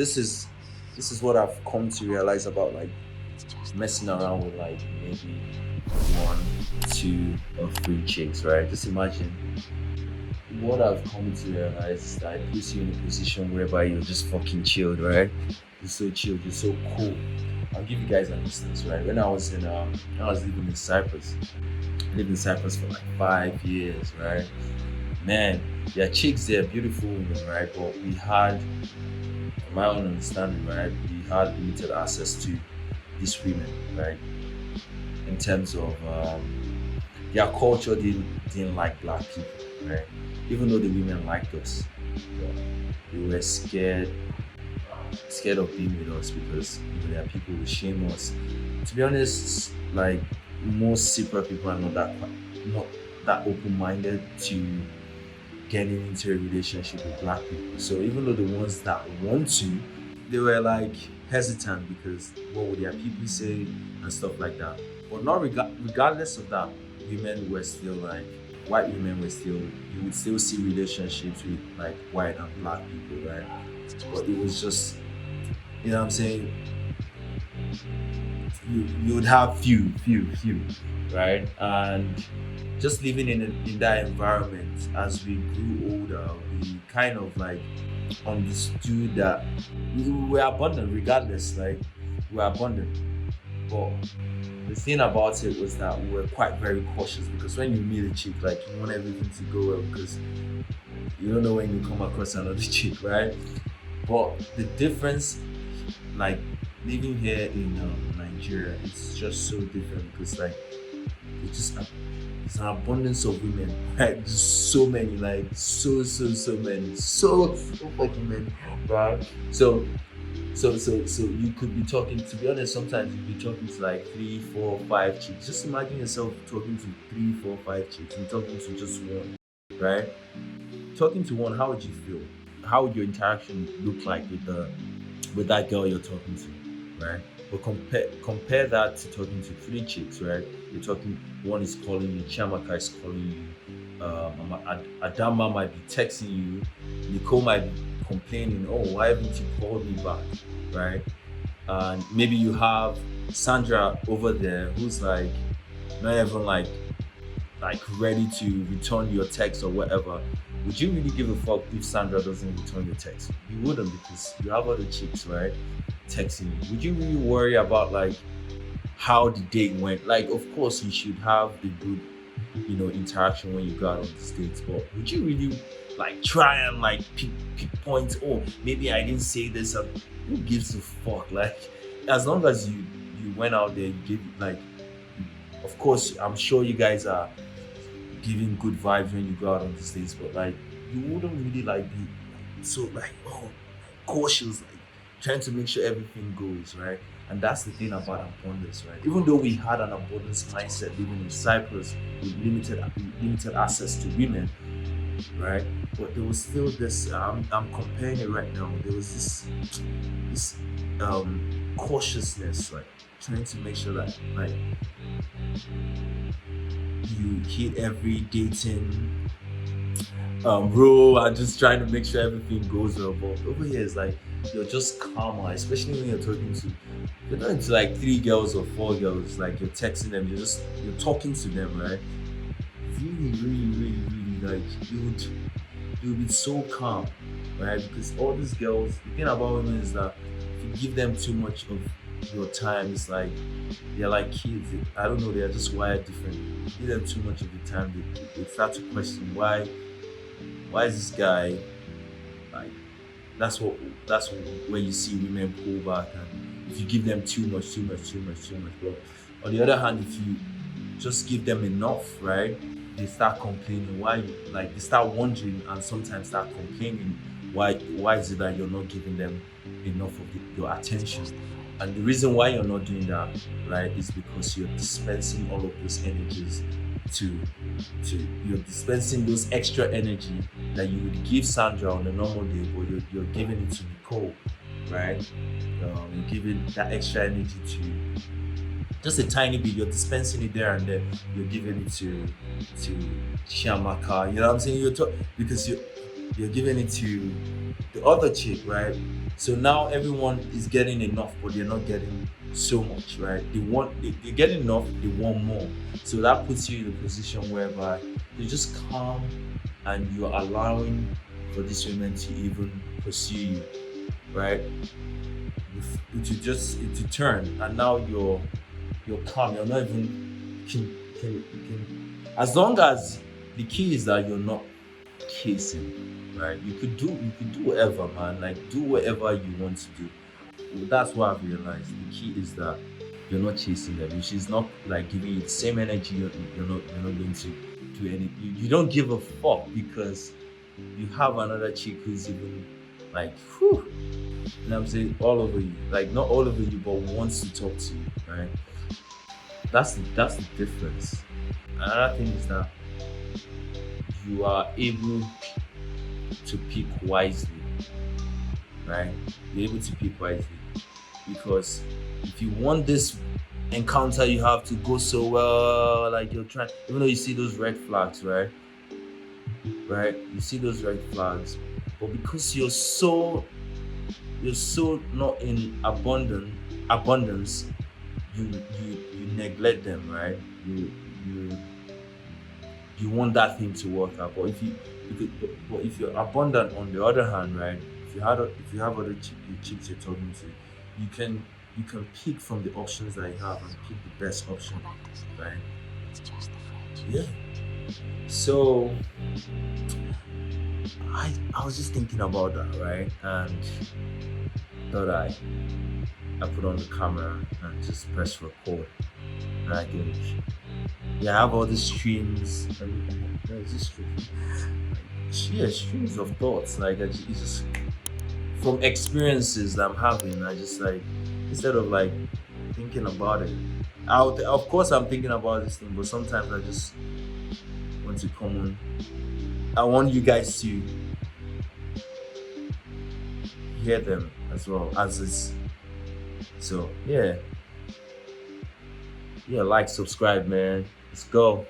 this is what I've come to realize about like messing around with like maybe one, two, or three chicks, right? Just imagine what I've come to realize is that it puts you in a position whereby you're just fucking chilled, right? You're so chilled, you're so cool. I'll give you guys an instance, right? When I was living in Cyprus, I lived in Cyprus for like 5 years, right? Man, there are chicks there, beautiful women, right? But we had, from my own understanding, right, we had limited access to these women, right? In terms of their culture didn't like black people, right? Even though the women liked us, but they were scared of being with us because there are people who shame us. To be honest, like most Cypriot people are not that open-minded to getting into a relationship with black people. So even though the ones that want to, they were like hesitant because what would their people say and stuff like that. But not regardless of that, women were still like white women were still you would still see relationships with like white and black people, right? But it was just you know what I'm saying, you would have few, right? And just living in that environment as we grew older, we kind of like understood that we were abundant regardless, like we were abundant. But the thing about it was that we were quite very cautious because when you meet a chick, like you want everything to go well because you don't know when you come across another chick, right? But the difference, like living here in Nigeria, it's just so different because like it's just it's an abundance of women, right? Just so many, like so many, so fucking many, right? So you could be talking. To be honest, sometimes you'd be talking to like three, four, five chicks. Just imagine yourself talking to three, four, five chicks and talking to just one, right? Talking to one, how would you feel? How would your interaction look like with that girl you're talking to, right? But compare that to talking to three chicks, right? You're talking. One is calling you, Chiamaka is calling you, Adama might be texting you, Nicole might be complaining, oh, why haven't you called me back, right? And maybe you have Sandra over there who's like not even like ready to return your text or whatever. Would you really give a fuck if Sandra doesn't return your text? You wouldn't because you have other chicks, right? Texting you. Would you really worry about like how the date went? Like, of course, you should have the good, interaction when you go out on these dates. But would you really like try and like pick points? Oh, maybe I didn't say this. Who gives a fuck? Like, as long as you went out there, you gave like. Of course, I'm sure you guys are giving good vibes when you go out on these dates, but like you wouldn't really like be so like cautious, like trying to make sure everything goes right. And that's the thing about abundance, right? Even though we had an abundance mindset living in Cyprus with limited access to women, right? But there was still this. I'm comparing it right now. There was this cautiousness, like trying to make sure that like you hit every dating rule and just trying to make sure everything goes well. But over here, it's like you're just calmer, especially when you're not into like three girls or four girls. Like you're texting them, you're talking to them, right? Really, like you'll be so calm, right? Because all these girls, the thing about women is that if you give them too much of your time, it's like they're like kids. I don't know, they're just wired different. You give them too much of your time, they start to question why is this guy like that's where you see women pull back, and if you give them too much. But on the other hand, if you just give them enough, right? They start complaining like they start wondering and sometimes start complaining why is it that you're not giving them enough of your attention. And the reason why you're not doing that, right, is because you're dispensing all of those energies to you're dispensing those extra energy that you would give Sandra on a normal day, but you're giving it to Nicole, right? You're giving that extra energy to just a tiny bit. You're dispensing it there and then. You're giving it to Chiamaka. You know what I'm saying? Because you're giving it to the other chick, right? So now everyone is getting enough, but they're not getting so much, right? They get enough, they want more. So that puts you in a position whereby you just calm and you're allowing for these women to even pursue you, right? It to turn, and now you're calm. You're not even as long as the key is that you're not chasing, right? You could do whatever, man. Like do whatever you want to do. That's what I've realized. The key is that you're not chasing them, which is not like giving you the same energy. You're not going to do anything. You don't give a fuck because you have another chick who's even like, whew, and I'm saying all over you, like not all over you, but wants to talk to you, right? That's the difference. Another thing is that you are able to pick wisely, right? You're able to pick wisely because if you want this encounter, you have to go so well, like you're trying, even though you see those red flags, right? Right? You see those red flags, but because you're so not in abundance, you neglect them, right? You you want that thing to work out. But but if you're abundant on the other hand, right? If you have other chicks you're talking to, you can pick from the options that you have and pick the best option, right? Yeah. So I was just thinking about that, right? And thought I put on the camera and just press record. And I think, yeah, I have all these streams. And there's this stream. Yeah, streams of thoughts. Like it's just from experiences that I'm having. I just like instead of like thinking about it. Of course I'm thinking about this thing, but sometimes I just want to come on. I want you guys to hear them as well as it's so yeah. Yeah, like, subscribe, man. Let's go.